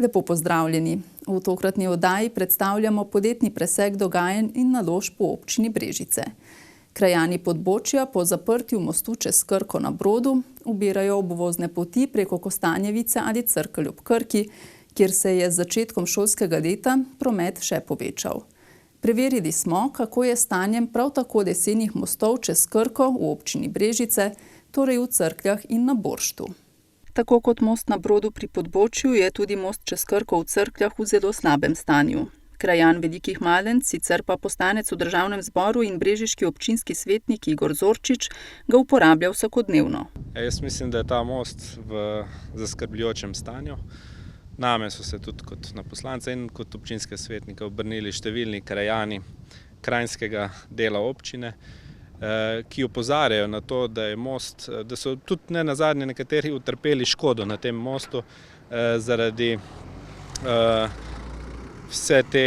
Lepo pozdravljeni. V tokratni oddaji predstavljamo podjetni presek dogajanj in naložb v občini Brežice. Krajani Podbočja po zaprtju mostu čez Krko na Brodu ubirajo obvozne poti preko Kostanjevice ali Crkelj ob Krki, kjer se je z začetkom šolskega leta promet še povečal. Preverili smo, kako je stanjem prav tako lesenih mostov čez Krko v občini Brežice, torej v Cerkljah in na Borštu. Tako kot most na Brodu pri Podbočju je tudi most čez Krko v Cerkljah v zelo slabem stanju. Krajan Velikih Malenc, sicer pa poslanec v državnem zboru in brežiški občinski svetnik Igor Zorčič, ga uporablja vsakodnevno. Jaz mislim, da je ta most v zaskrbljujočem stanju. Name so se tudi kot na poslance in kot občinske svetnike obrnili številni krajani krajinskega dela občine, ki opozarjajo na to, da je most, da so tudi nenazadnje nekateri utrpeli škodo na tem mostu zaradi vse te,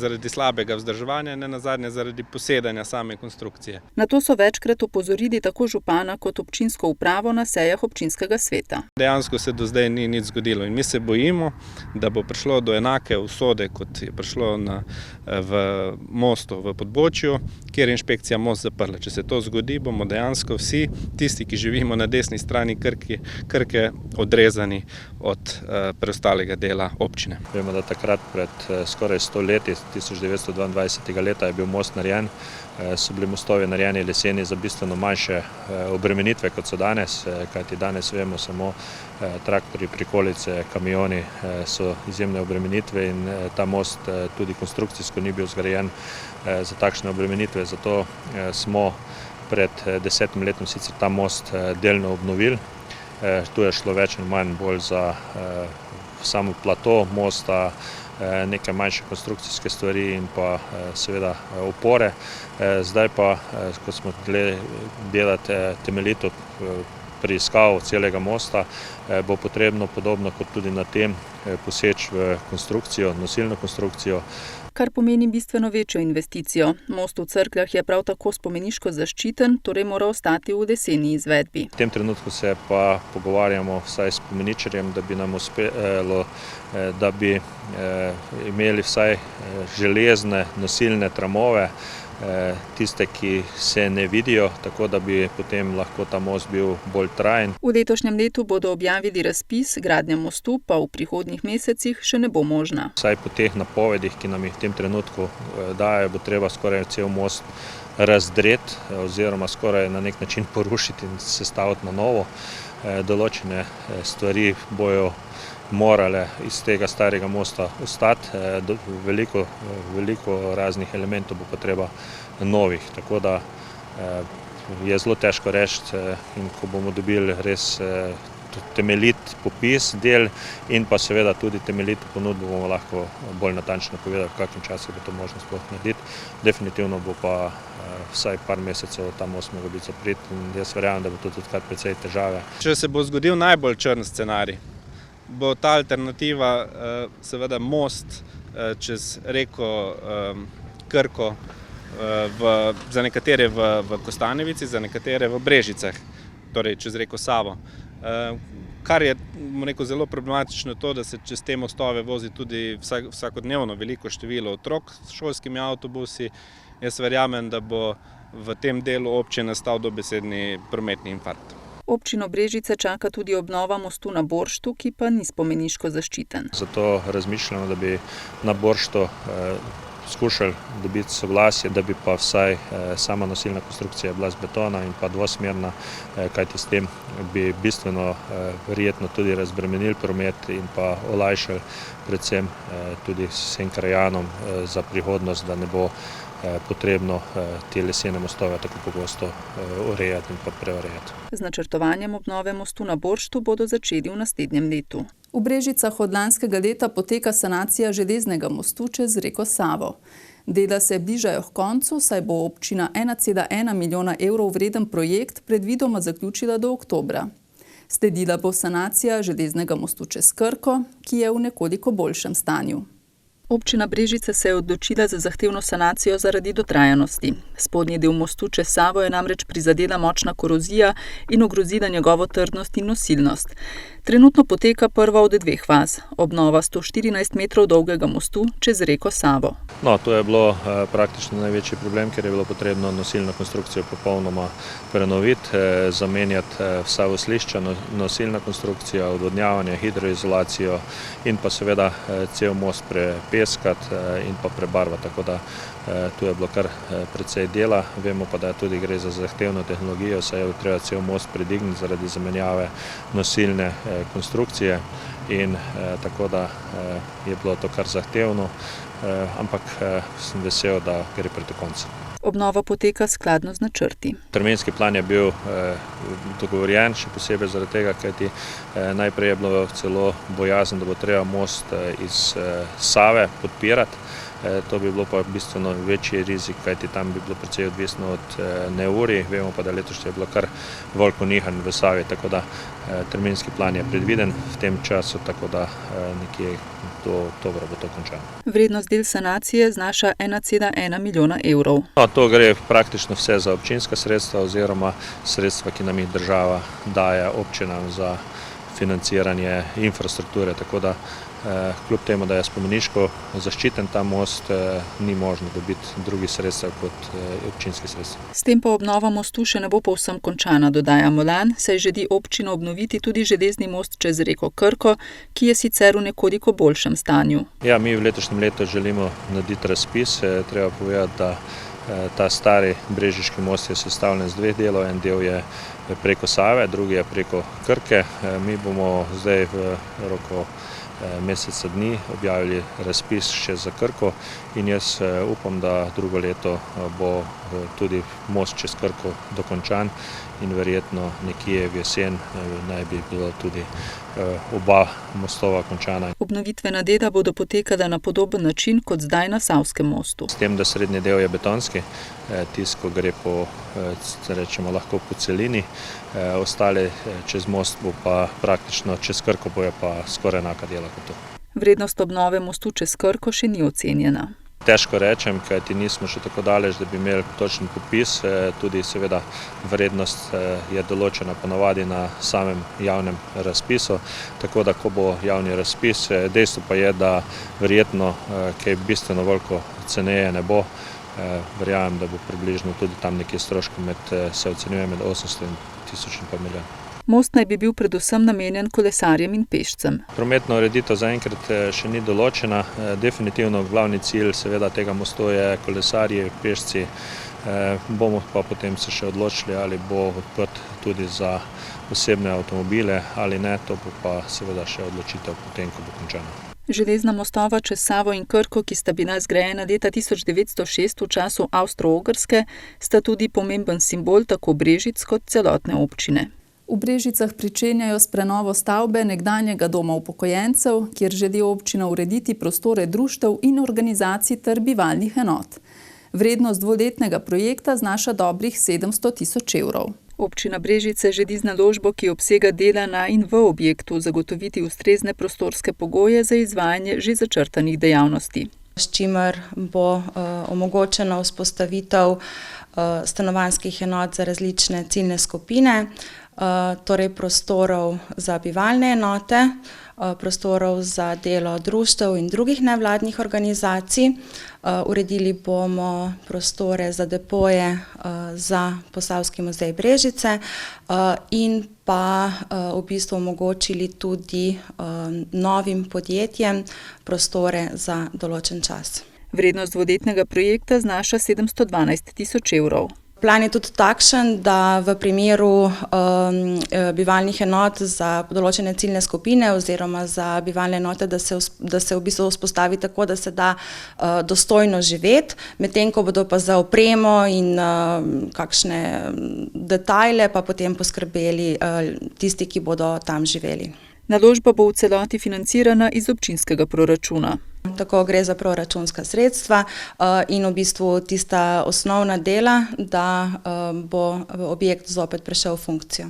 zaradi slabega vzdrževanja, nenazadnje zaradi posedanja same konstrukcije. Na to so večkrat opozorili tako župana kot občinsko upravo na sejah občinskega sveta. Dejansko se do zdaj ni nič zgodilo in mi se bojimo, da bo prišlo do enake usode, kot je prišlo v mostu v Podbočju, kjer je inšpekcija most zaprla. Če se to zgodi, bomo dejansko vsi tisti, ki živimo na desni strani Krke, odrezani od preostalega dela občine. Vemo, da takrat pred skoraj 100 leti, 1922. leta je bil most narejen. So bili mostovi narejeni leseni za bistveno manjše obremenitve, kot so danes, kajti danes vemo samo traktorji, prikolice, kamioni so izjemne obremenitve in ta most tudi konstrukcijsko ni bil zgrajen za takšne obremenitve. Zato smo pred 10 letom sicer ta most delno obnovili. Tu je šlo več in manj bolj za samo plato mosta, neke manjše konstrukcijske stvari in pa seveda opore. Zdaj pa, ko smo delati temeljito preiskavo celega mosta, bo potrebno podobno kot tudi na tem poseči v konstrukcijo, nosilno konstrukcijo. Kar pomeni bistveno večjo investicijo. Most v Cerkljah je prav tako spomeniško zaščiten, torej mora ostati v leseni izvedbi. V tem trenutku se pa pogovarjamo vsaj s spomeničarjem, da bi nam uspelo, da bi imeli vsaj železne nosilne tramove, tiste, ki se ne vidijo, tako da bi potem lahko ta most bil bolj trajen. V letošnjem letu bodo objavili razpis, gradnja mostu pa v prihodnjih mesecih še ne bo možna. Vsaj po teh napovedih, ki nam jih v tem trenutku dajo, bo treba skoraj cel most razdreti oziroma skoraj na nek način porušiti in sestaviti na novo. Določene stvari bojo morale iz tega starega mosta ostati, veliko raznih elementov bo pa treba novih, tako da je zelo težko reči in ko bomo dobili res temeljit popis del in pa seveda tudi temeljito ponudbo, bomo lahko bolj natančno povedali, v kakšnem času bo to možno sploh narediti. Definitivno bo pa vsaj par mesecev ta most mogel biti zaprit in jaz verjamem, da bo to tudi kar precej težave. Če se bo zgodil najbolj črn scenarij, bo ta alternativa seveda most čez reko Krko, za nekatere v Kostanjevici, za nekatere v Brežicah, torej čez reko Savo. Kar je zelo problematično to, da se čez te mostove vozi tudi vsakodnevno veliko število otrok s šolskimi avtobusi. Jaz verjamem, da bo v tem delu občine nastal dobesedni prometni infarkt. Občino Brežice čaka tudi obnova mostu na Borštu, ki pa ni spomeniško zaščiten. Zato razmišljamo, da bi na Borštu skušali dobiti soglasje, da bi pa vsaj sama nosilna konstrukcija bila z betona in pa dvosmerna, kajti s tem bi bistveno verjetno tudi razbremenili promet in pa olajšali predvsem tudi vsem krajanom za prihodnost, da ne bo potrebno te lesene mostove tako pogosto urejati in pa preurejati. Z načrtovanjem obnove mostu na Borštu bodo začeli v naslednjem letu. V Brežicah od lanskega leta poteka sanacija železnega mostu čez reko Savo. Dela se bližajo h koncu, saj bo občina 1,1 milijona evrov vreden projekt predvidoma zaključila do oktobra. Sledila bo sanacija železnega mostu čez Krko, ki je v nekoliko boljšem stanju. Občina Brežice se je odločila za zahtevno sanacijo zaradi dotrajanosti. Spodnji del mostu čez Savo je namreč prizadela močna korozija in ogrozila njegovo trdnost in nosilnost. Trenutno poteka prva od dveh faz, obnova 114 metrov dolgega mostu čez reko Savo. No, to je bilo praktično največji problem, ker je bilo potrebno nosilno konstrukcijo popolnoma prenoviti, zamenjati vsa voslišča, nosilna konstrukcija, odvodnjavanje, hidroizolacijo in pa seveda cel most prepeskati in pa prebarvati, tako da tu je bilo kar precej dela. Vemo pa, da tudi gre za zahtevno tehnologijo, saj je treba cel most predigniti zaradi zamenjave nosilne konstrukcije in tako da je bilo to kar zahtevno, ampak sem vesel, da gre proti koncu. Obnova poteka skladno z načrti. Terminski plan je bil dogovorjen, še posebej zaradi tega, kajti najprej je bilo celo bojazen, da bo treba most iz Save podpirati. To bi bilo pa bistveno večji rizik, kajti tam bi bilo precej odvisno od neurij. Vemo pa, da letošnje je bilo kar veliko nihanj v Savi, tako da terminski plan je predviden v tem času, tako da nekje do oktobra bo to končano. Vrednost del sanacije znaša 1,1 milijona evrov. No, to gre praktično vse za občinska sredstva oziroma sredstva, ki nam jih država daje občinam za financiranje infrastrukture, tako da kljub temu, da je spomeniško zaščiten ta most, ni možno dobiti drugih sredstev kot občinskih sredstev. S tem pa obnova mostu še ne bo povsem končana, dodaja Molan, saj želi občina obnoviti tudi železni most čez reko Krko, ki je sicer v nekoliko boljšem stanju. Ja, mi v letošnjem letu želimo narediti razpis. Treba povedati, da ta stari brežiški most je sestavljen z dveh delov. En del je preko Save, drugi je preko Krke. Mi bomo zdaj v roku meseca dni objavili razpis še za Krko in jaz upam, da drugo leto bo tudi most čez Krko dokončan in verjetno nekje v jesen naj bi bilo tudi oba mostova končana. Obnovitvena dela bodo potekala na podoben način kot zdaj na Savskem mostu. S tem, da srednji del je betonski, tisto, ko gre po, rečemo lahko po celini, ostali čez most bo pa praktično čez Krko bojo pa skoraj enaka dela kot to. Vrednost obnove mostu čez Krko še ni ocenjena. Težko rečem, kajti nismo še tako daleč, da bi imeli točen popis. Tudi seveda vrednost je določena ponavadi na samem javnem razpisu, tako da ko bo javni razpis, dejstvo pa je, da verjetno kaj bistveno veliko ceneje ne bo. Verjamem, da bo približno tudi tam nekje stroški se ocenjuje med 800 in 1000 in pa milijon. Most naj bi bil predvsem namenjen kolesarjem in pešcem. Prometna ureditev zaenkrat še ni določena. Definitivno glavni cilj seveda tega mostu je kolesarji, pešci. Bomo pa potem se še odločili, ali bo odprt tudi za osebne avtomobile ali ne. To bo pa seveda še odločitev potem, ko bo končano. Železna mostova čez Savo in Krko, ki sta bila zgrajena leta 1906 v času Avstro-Ogrske, sta tudi pomemben simbol tako Brežic kot celotne občine. V Brežicah pričenjajo s prenovo stavbe nekdanjega doma upokojencev, kjer želi občina urediti prostore društev in organizacij ter bivalnih enot. Vrednost dvoletnega projekta znaša dobrih 700 000 evrov. Občina Brežice želi z naložbo, ki obsega dela na in v objektu, zagotoviti ustrezne prostorske pogoje za izvajanje že začrtanih dejavnosti. S čimer bo omogočena vzpostavitev stanovanjskih enot za različne ciljne skupine, torej prostorov za bivalne enote, prostorov za delo društev in drugih nevladnih organizacij. Uredili bomo prostore za depoje za Posavski muzej Brežice in pa v bistvu omogočili tudi novim podjetjem prostore za določen čas. Vrednost dvoletnega projekta znaša 712 000 evrov. Plan je tudi takšen, da v primeru bivalnih enot za določene ciljne skupine oziroma za bivalne enote, da se v bistvu vzpostavi tako, da se da dostojno živeti, medtem ko bodo pa za opremo in kakšne detajle pa potem poskrbeli tisti, ki bodo tam živeli. Naložba bo v celoti financirana iz občinskega proračuna. Tako gre za proračunska sredstva in v bistvu tista osnovna dela, da bo objekt zopet prešel v funkcijo.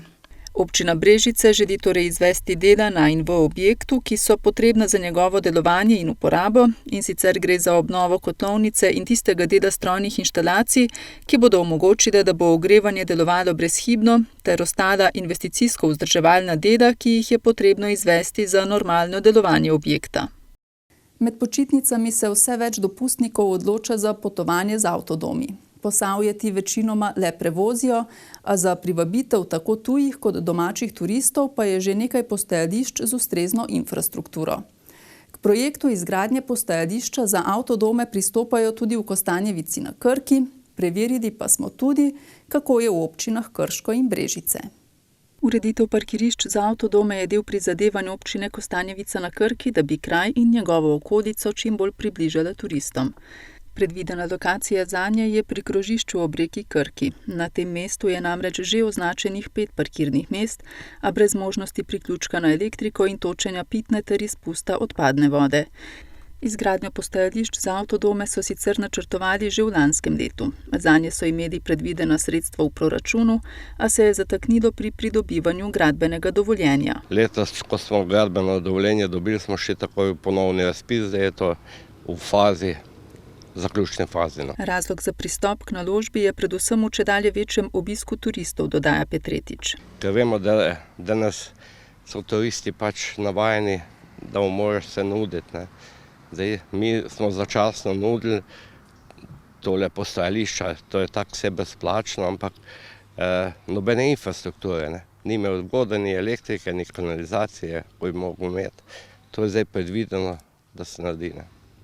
Občina Brežice želi torej izvesti dela na in v objektu, ki so potrebna za njegovo delovanje in uporabo, in sicer gre za obnovo kotlovnice in tistega dela strojnih inštalacij, ki bodo omogočile, da bo ogrevanje delovalo brezhibno, ter ostala investicijsko vzdrževalna dela, ki jih je potrebno izvesti za normalno delovanje objekta. Med počitnicami se vse več dopustnikov odloča za potovanje z avtodomi. Posavje ti večinoma le prevozijo, a za privabitev tako tujih kot domačih turistov pa je že nekaj postajališč z ustrezno infrastrukturo. K projektu izgradnje postajališča za avtodome pristopajo tudi v Kostanjevici na Krki, preverili pa smo tudi, kako je v občinah Krško in Brežice. Ureditev parkirišč za avtodome je del prizadevanj občine Kostanjevica na Krki, da bi kraj in njegovo okolico čim bolj približala turistom. Predvidena lokacija zanje je pri krožišču ob reki Krki. Na tem mestu je namreč že označenih 5 parkirnih mest, a brez možnosti priključka na elektriko in točenja pitne ter izpusta odpadne vode. Izgradnjo postajališč za avtodome so sicer načrtovali že v lanskem letu. Zanje so imeli predvidena sredstva v proračunu, a se je zataknilo pri pridobivanju gradbenega dovoljenja. Letos, ko smo gradbeno dovoljenje dobili, smo še takoj ponovni razpis, da je to v zaključni fazi. Razlog za pristop k naložbi je predvsem v čedalje večjem obisku turistov, dodaja Petretič. Ker vemo, da danes so turisti pač navajeni, da moraš se nuditi. Zdaj, mi smo začasno nudili tole postajališča, to je tako vse brezplačno, ampak nobene infrastrukture, ni imel voda, ni elektrike, ni kanalizacije, ko bi mogel imeti. To je zdaj predvideno, da se naredi.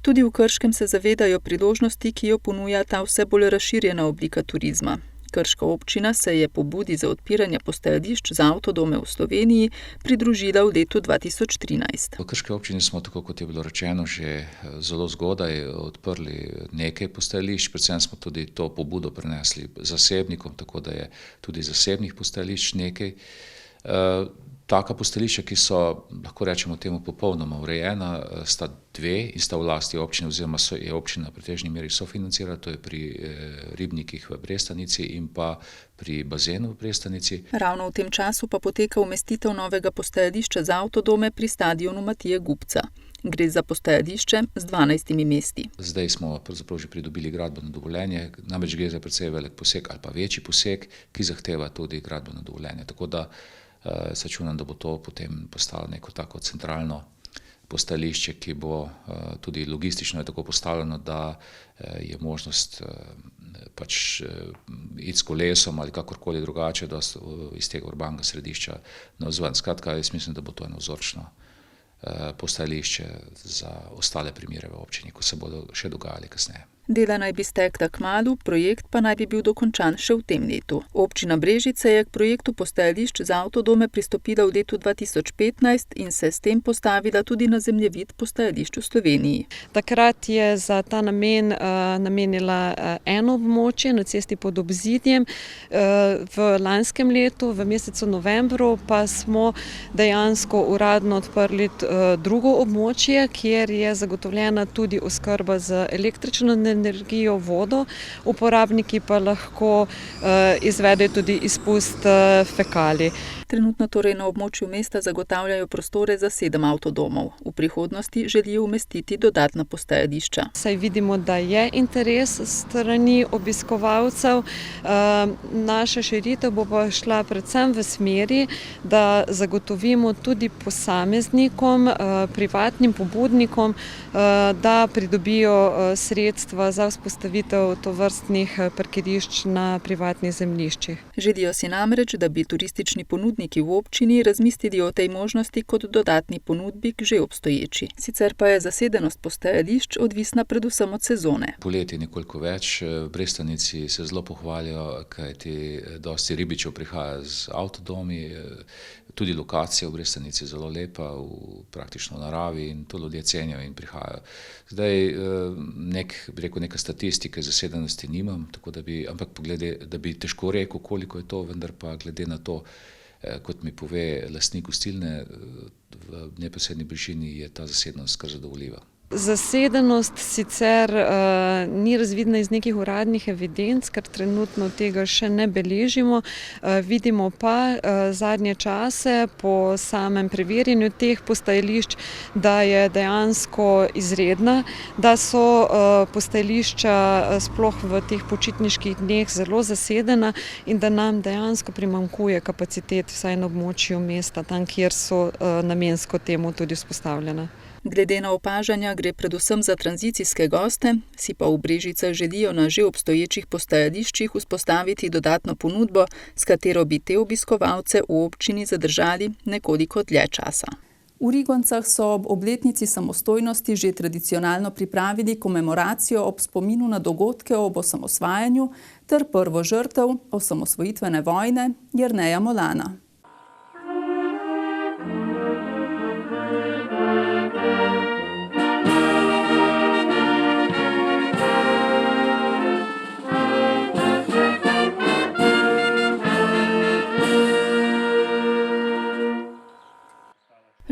Tudi v Krškem se zavedajo priložnosti, ki jo ponuja ta vse bolj razširjena oblika turizma. Krška občina se je pobudi za odpiranje postajališč za avtodome v Sloveniji pridružila v letu 2013. V Krški občini smo, tako kot je bilo rečeno, že zelo zgodaj odprli nekaj postajališč, predvsem smo tudi to pobudo prenesli zasebnikom, tako da je tudi zasebnih postajališč nekaj. Taka postajališča, ki so, lahko rečemo temu, popolnoma urejena, sta 2 in sta v lasti občine, oziroma je občina v pretežni meri sofinancirala, to je pri ribnikih v Brestanici in pa pri bazenu v Brestanici. Ravno v tem času pa poteka umestitev novega postajališča za avtodome pri stadionu Matije Gubca. Gre za postajališče z 12 mesti. Zdaj smo pravzaprav že pridobili gradbeno dovoljenje, namreč gre za precej velik poseg ali pa večji poseg, ki zahteva tudi gradbeno dovoljenje. Tako da se čunam, da bo to potem postalo neko tako centralno postajališče, ki bo tudi logistično je tako postavljeno, da je možnost pač iti s kolesom ali kakorkoli drugače iz tega urbanega središča navzven. Skratka, jaz mislim, da bo to eno vzorčno postajališče za ostale primere v občini, ko se bodo še dogajali kasneje. Dela naj bi stekla kmalu, projekt pa naj bi bil dokončan še v tem letu. Občina Brežice je k projektu postajališč za avtodome pristopila v letu 2015 in se s tem postavila tudi na zemljevid postajališč v Sloveniji. Takrat je za ta namen namenila eno območje na cesti pod Obzidjem. V lanskem letu, v mesecu novembru, pa smo dejansko uradno odprli drugo območje, kjer je zagotovljena tudi oskrba z električno energijo, vodo, uporabniki pa lahko izvedejo tudi izpust fekalij. Trenutno torej na območju mesta zagotavljajo prostore za 7 avtodomov. V prihodnosti želijo umestiti dodatna postajališča. Saj vidimo, da je interes strani obiskovalcev. Naša širitev bo pa šla predvsem v smeri, da zagotovimo tudi posameznikom, privatnim pobudnikom, da pridobijo sredstva za vzpostavitev tovrstnih parkirišč na privatnih zemljiščih. Želijo si namreč, da bi turistični ponudniki v občini razmislili o tej možnosti kot dodatni ponudbi k že obstoječi. Sicer pa je zasedenost postajališč odvisna predvsem od sezone. Poleti nekoliko več, v Brestanici se zelo pohvalijo, kajti dosti ribičev prihaja z avtodomi, tudi lokacija v Brestanici je zelo lepa, praktično v naravi, in to ljudje cenijo in prihajajo. Zdaj, neka statistike zasedenosti nimam, ampak da bi težko rekel, koliko je to, vendar pa glede na to, kot mi pove lastnik gostilne, v neposredni bližini je ta zasedenost kar zadovoljiva. Zasedenost sicer ni razvidna iz nekih uradnih evidenc, ker trenutno tega še ne beležimo. Vidimo pa zadnje čase po samem preverjanju teh postajališč, da je dejansko izredna, da so postajališča sploh v teh počitniških dneh zelo zasedena in da nam dejansko primanjkuje kapacitet vsaj na območju mesta, tam kjer so namensko temu tudi vzpostavljena. Glede na opažanja gre predvsem za tranzicijske goste, si pa v Brežicah želijo na že obstoječih postajališčih vzpostaviti dodatno ponudbo, s katero bi te obiskovalce v občini zadržali nekoliko dlje časa. V Rigoncah so ob obletnici samostojnosti že tradicionalno pripravili komemoracijo ob spominu na dogodke ob osamosvajanju ter prvo žrtev osamosvojitvene vojne Jerneja Molana.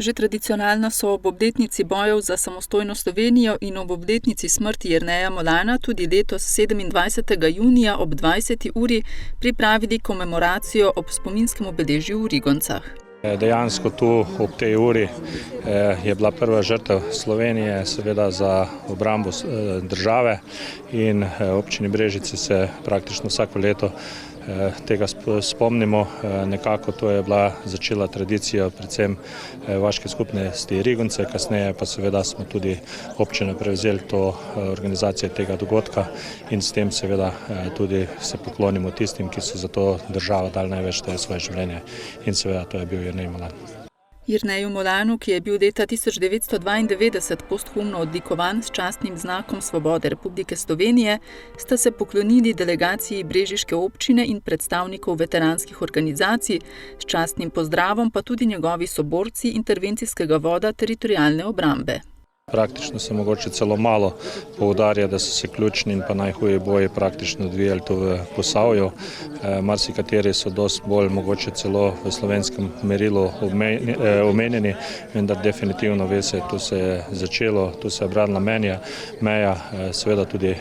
Že tradicionalna so ob obletnici bojev za samostojno Slovenijo in ob obletnici smrti Jerneja Molana tudi letos 27. junija ob 20. uri pripravili komemoracijo ob spominskem obeležju v Rigoncah. Dejansko tu ob tej uri je bila prva žrtev Slovenije seveda za obrambo države in občini Brežice se praktično vsako leto tega spomnimo. Nekako to je bila začela tradicija predvsem vaške skupnosti Rigonce, kasneje pa seveda smo tudi občine prevzeli to organizacijo tega dogodka in s tem seveda tudi se poklonimo tistim, ki so za to državo dali največ svoje življenje in seveda to je bil Jernej Molan. Jerneju Molanu, ki je bil leta 1992 posthumno odlikovan s častnim znakom Svobode Republike Slovenije, sta se poklonili delegaciji brežiške občine in predstavnikov veteranskih organizacij, s častnim pozdravom pa tudi njegovi soborci intervencijskega voda teritorialne obrambe. Praktično se mogoče celo malo poudarja, da so se ključni in pa najhuje boji praktično odvijali tu v Posavju. Marsikateri so dosti bolj mogoče celo v slovenskem merilu omenjeni, vendar definitivno ve se, tu se je začelo, tu se je branila meja, seveda tudi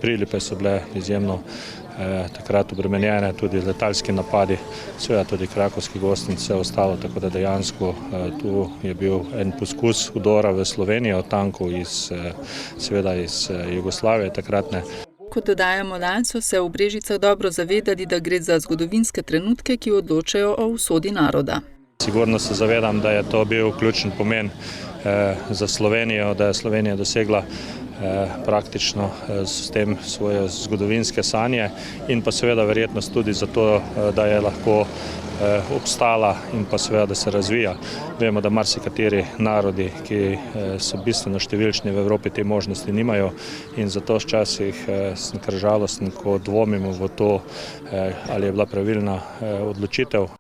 Prilipe so bile izjemno takrat obremenjene, tudi letalski napadi, seveda tudi krakovski gost in vse ostalo, tako da dejansko tu je bil en poskus vdora v Slovenijo, tankov seveda iz Jugoslavije takratne. Kot dodaja Molan, so se v Brežicah dobro zavedali, da gre za zgodovinske trenutke, ki odločajo o usodi naroda. Sigurno se zavedam, da je to bil ključen pomen za Slovenijo, da je Slovenija dosegla praktično s tem svoje zgodovinske sanje in pa seveda verjetnost tudi za to, da je lahko obstala in pa seveda, da se razvija. Vemo, da marsikateri narodi, ki so bistveno številčni v Evropi, te možnosti nimajo in zato včasih sem kar žalosten, ko dvomimo v to, ali je bila pravilna odločitev.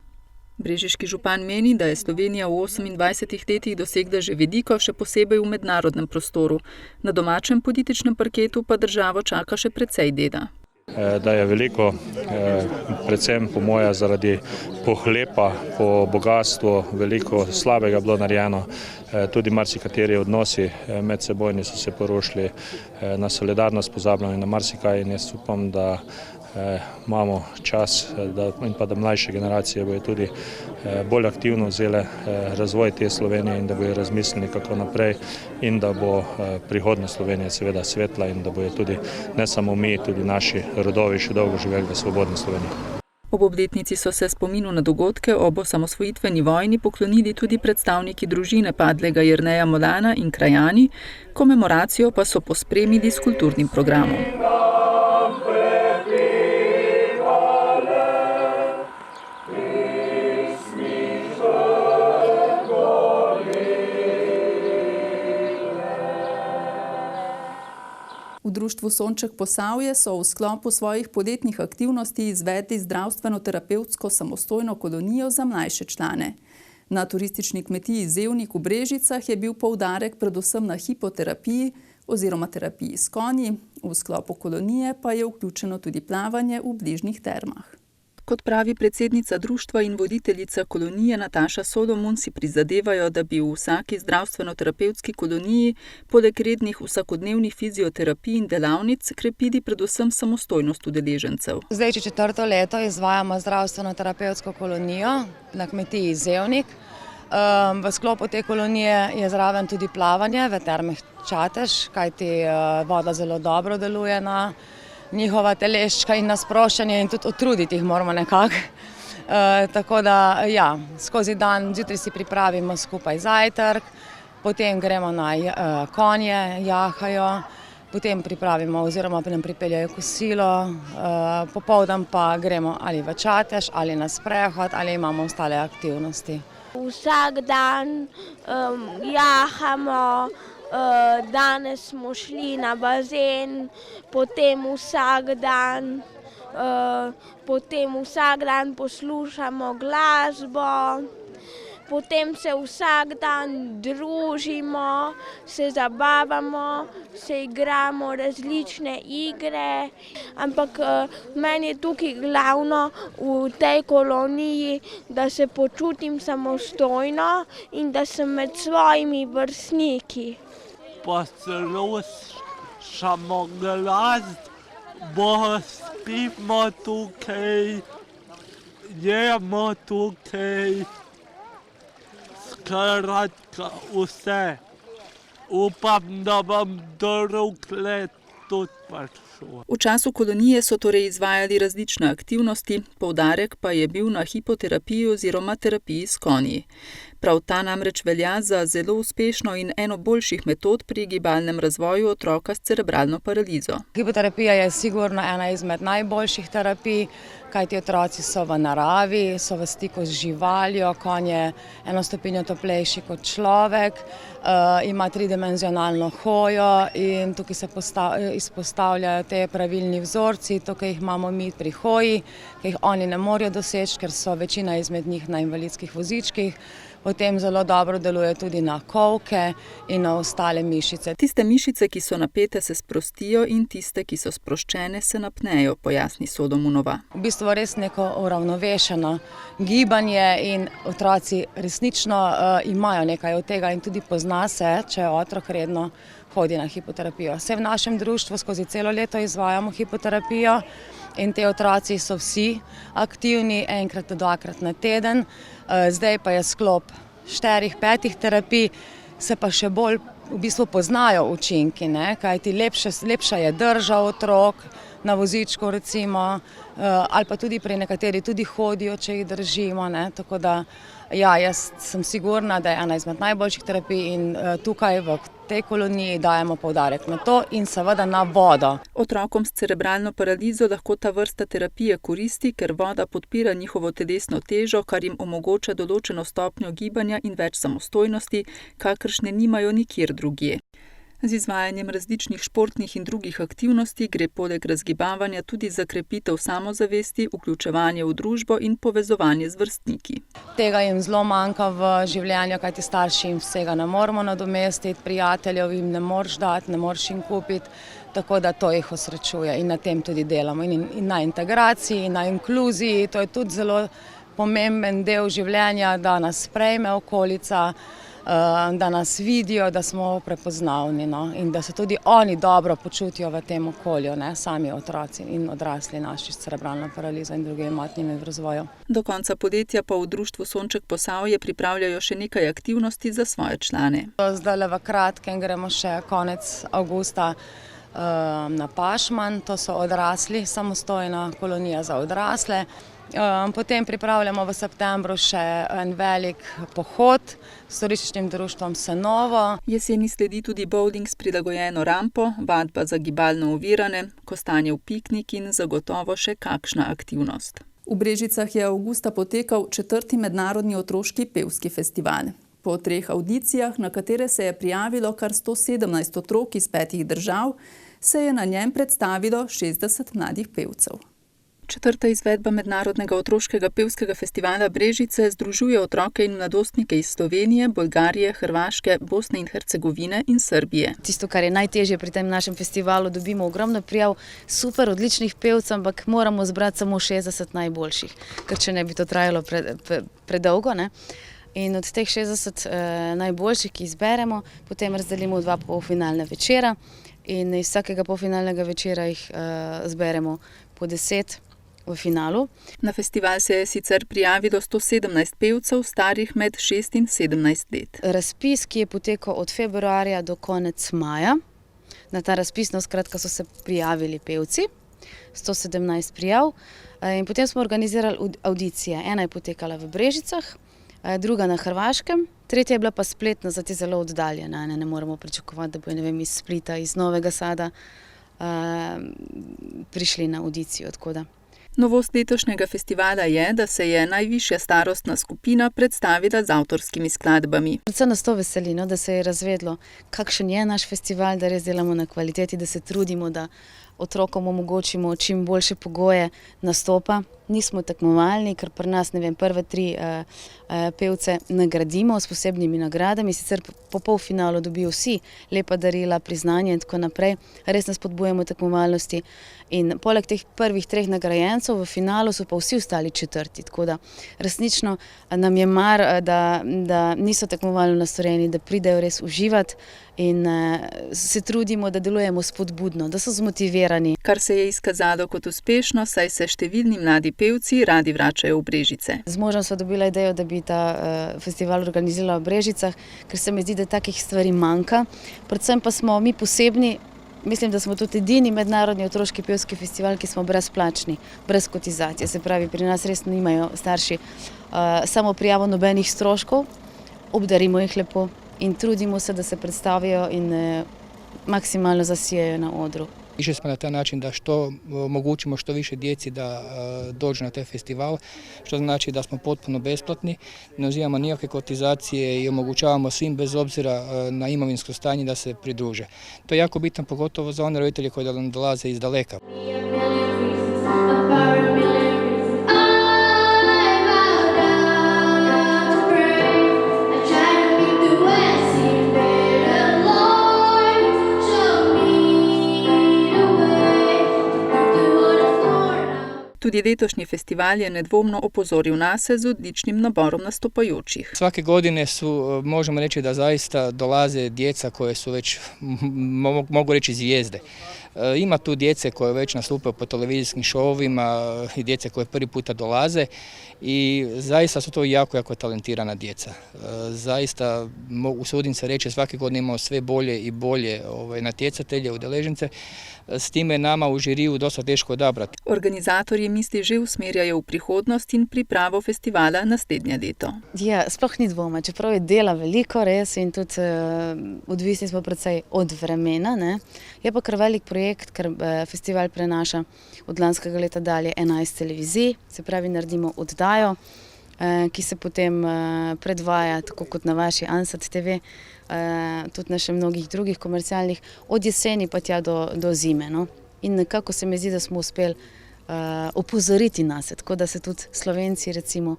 Brežiški župan meni, da je Slovenija v 28 letih dosegla že veliko, še posebej v mednarodnem prostoru. Na domačem političnem parketu pa državo čaka še precej dela. Da je veliko, predvsem po moje zaradi pohlepa, po bogastvu, veliko slabega bilo narejeno. Tudi marsikateri odnosi medsebojni so se porušili, na solidarnost pozabljamo in na marsikaj in jaz upam, da imamo čas in pa da mlajše generacije bojo tudi bolj aktivno vzele razvoj te Slovenije in da bojo razmislili kako naprej in da bo prihodnost Slovenije seveda svetla in da bojo tudi ne samo mi, tudi naši rodovi še dolgo živeli v svobodni Sloveniji. Ob obletnici so se spominu na dogodke ob osamosvojitveni vojni poklonili tudi predstavniki družine padlega Jerneja Molana in krajani, komemoracijo pa so pospremili s kulturnim programom. V društvu Sonček Posavje so v sklopu svojih poletnih aktivnosti izvedli zdravstveno-terapevtsko samostojno kolonijo za mlajše člane. Na turistični kmetiji Zevnik v Brežicah je bil poudarek predvsem na hipoterapiji oziroma terapiji s konji, v sklopu kolonije pa je vključeno tudi plavanje v bližnjih termah. Kot pravi predsednica društva in voditeljica kolonije Nataša Solomon, si prizadevajo, da bi v vsaki zdravstveno-terapevtski koloniji poleg rednih vsakodnevnih fizioterapij in delavnic krepili predvsem samostojnost udeležencev. Zdaj, če 4. leto izvajamo zdravstveno-terapevtsko kolonijo na kmetiji Zevnik. V sklopu te kolonije je zraven tudi plavanje v termah Čatež, kajti voda zelo dobro deluje na njihova teleščka in na sproščanje in tudi utruditi jih moramo nekako. Tako da, ja, skozi dan zjutraj si pripravimo skupaj zajtrk, potem gremo na konje, jahajo, potem pripravimo oziroma nam pripeljajo kosilo, popoldan pa gremo ali v Čatež ali na sprehod ali imamo ostale aktivnosti. Vsak dan jahamo, danes smo šli na bazen, potem vsak dan poslušamo glasbo, potem se vsak dan družimo, se zabavamo, se igramo različne igre, ampak meni je tukaj glavno v tej koloniji, da se počutim samostojno in da sem med svojimi vrstniki. Poslušamo glasbo, spimo tukaj, jemo tukaj. Skratka vse. Upam, da bom drug let tudi prišel. V času kolonije so torej izvajali različne aktivnosti, poudarek pa je bil na hipoterapiji oziroma terapiji s konji. Prav ta namreč velja za zelo uspešno in eno boljših metod pri gibalnem razvoju otroka s cerebralno paralizo. Hipoterapija je sigurno ena izmed najboljših terapij, kajti otroci so v naravi, so v stiku z živaljo, konj je 1 stopinjo toplejši kot človek, ima tridimenzionalno hojo in tukaj se izpostavljajo te pravilni vzorci, to, ki jih imamo mi pri hoji, ki jih oni ne morejo doseči, ker so večina izmed njih na invalidskih vozičkih. Potem zelo dobro deluje tudi na kolke in na ostale mišice. Tiste mišice, ki so napete, se sprostijo in tiste, ki so sproščene, se napnejo, pojasni Solomonova. V bistvu res neko uravnovešeno gibanje in otroci resnično imajo nekaj od tega in tudi pozna se, če otrok redno hodi na hipoterapijo. Vse v našem društvu skozi celo leto izvajamo hipoterapijo in te otroci so vsi aktivni 1 do 2krat na teden. Zdaj pa je sklop 4-5 terapij, se pa še bolj v bistvu poznajo učinki, kajti lepša je drža otrok na vozičku recimo, ali pa tudi pri nekateri tudi hodijo, če jih držimo, tako da ja, jaz sem sigurna, da je ena izmed najboljših terapij in tukaj v tej koloniji dajemo poudarek na to in seveda na vodo. Otrokom s cerebralno paralizo lahko ta vrsta terapije koristi, ker voda podpira njihovo telesno težo, kar jim omogoča določeno stopnjo gibanja in več samostojnosti, kakršne nimajo nikjer drugje. Z izvajanjem različnih športnih in drugih aktivnosti gre poleg razgibavanja tudi za krepitev samozavesti, vključevanje v družbo in povezovanje z vrstniki. Tega jim zelo manjka v življenju, kajti starši jim vsega ne moremo nadomestiti, prijateljev jim ne moreš dati, ne moreš jim kupiti, tako da to jih osrečuje in na tem tudi delamo. In na integraciji, in na inkluziji, to je tudi zelo pomemben del življenja, da nas sprejme okolica, da nas vidijo, da smo prepoznavni in da se tudi oni dobro počutijo v tem okolju, sami otroci in odrasli naši s cerebralno paralizo in drugimi motnjami v razvoju. Do konca poletja pa v društvu Sonček Posavje pripravljajo še nekaj aktivnosti za svoje člane. Zdaj v kratkem gremo še konec avgusta na Pašman, to so odrasli, samostojna kolonija za odrasle. Potem pripravljamo v septembru še en velik pohod s turističnim društvom Senovo. Jeseni sledi tudi bowling s prilagojeno rampo, vadba za gibalno ovirane, kostanje v piknik in zagotovo še kakšna aktivnost. V Brežicah je avgusta potekal 4. mednarodni otroški pevski festival. Po 3 avdicijah, na katere se je prijavilo kar 117 otrok iz 5 držav, se je na njem predstavilo 60 mladih pevcev. Četrta izvedba Mednarodnega otroškega pevskega festivala Brežice združuje otroke in mladostnike iz Slovenije, Bolgarije, Hrvaške, Bosne in Hercegovine in Srbije. Tisto, kar je najtežje pri tem našem festivalu, dobimo ogromno prijav, super, odličnih pevcev, ampak moramo zbrati samo 60 najboljših, ker če ne bi to trajalo predolgo, ne? In od teh 60 najboljših, ki izberemo, potem razdelimo v 2 polfinalna večera in iz vsakega polfinalnega večera jih zberemo po 10 v finalu. Na festival se je sicer prijavilo 117 pevcev, starih med 6 in 17 let. Razpis, ki je potekal od februarja do konec maja, na ta razpis skratka so se prijavili pevci, 117 prijav, in potem smo organizirali avdicije. Ena je potekala v Brežicah, druga na Hrvaškem, tretja je bila pa spletna, zato je zelo oddaljena. Ne moremo pričakovati, da bo, ne vem, iz Splita, iz Novega Sada prišli na avdicijo, tako da. Novost letošnjega festivala je, da se je najvišja starostna skupina predstavila z avtorskimi skladbami. Predvsem nas to veseli, da se je razvedlo, kakšen je naš festival, da res delamo na kvaliteti, da se trudimo, da otrokom omogočimo čim boljše pogoje nastopa. Nismo tekmovalni, ker pri nas, ne vem, prve 3 pevce nagradimo s posebnimi nagradami, sicer po polfinalu dobijo vsi lepa darila, priznanje in tako naprej. Res nas spodbujamo tekmovalnosti in poleg teh prvih 3 nagrajencev v finalu so pa vsi ostali 4. Tako da resnično nam je mar, da niso tekmovalno nastrojeni, da pridejo res uživati in se trudimo, da delujemo spodbudno, da so zmotivirani. Kar se je izkazalo kot uspešno, saj se številni mladi pevci radi vračajo v Brežice. Z možem sva dobila idejo, da bi ta festival organizirala v Brežicah, ker se mi zdi, da takih stvari manjka. Predvsem pa smo mi posebni, mislim, da smo tudi edini mednarodni otroški pevski festival, ki smo brezplačni, brez kotizacije. Se pravi, pri nas res nimajo starši samo prijavo nobenih stroškov, obdarimo jih lepo in trudimo se da se predstavijo in maksimalno zasijajo na odru. Išli smo na taj način da što omogućimo što više djeci da dođu na taj festival, što znači da smo potpuno besplatni, ne uzimamo nikakve kotizacije i omogućavamo svim bez obzira na imovinsko stanje da se pridruže. To je jako bitno pogotovo za one roditelje koji nam dolaze iz daleka. Tudi letošnji festival je nedvomno opozoril nase z odličnim naborom nastopajočih. Svake godine su, možemo reći da zaista dolaze djeca koje su već, mogu reći, zvijezde. Ima tu djece koje već nastupaju po televizijskim šovima i djece koje prvi puta dolaze i zaista su to jako talentirana djeca. Zaista, usudim se reći, svake godine imamo sve bolje i bolje natjecatelje, udeležence. S time nama u žiriju dosta teško odabrati. Organizatorji misli že usmerjajo v prihodnost in pripravo festivala naslednje leto. Ja, sploh ni dvoma, čeprav je dela veliko res in tudi odvisni smo predvsej od vremena, ne? Je pa kar velik projekt, ker festival prenaša od lanskega leta dalje 11 televizij, se pravi naredimo oddajo, ki se potem predvaja tako kot na vaši Ansat TV, tudi na še mnogih drugih komercialnih, od jeseni pa tja do zime. No? In nekako se mi zdi, da smo uspeli opozoriti nas, tako da se tudi Slovenci recimo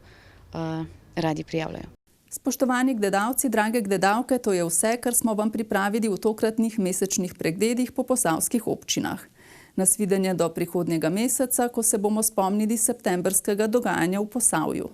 radi prijavljajo. Spoštovani gledalci, drage gledalke, to je vse, kar smo vam pripravili v tokratnih mesečnih pregledih po posavskih občinah. Nasvidenje do prihodnjega meseca, ko se bomo spomnili septembrskega dogajanja v Posavju.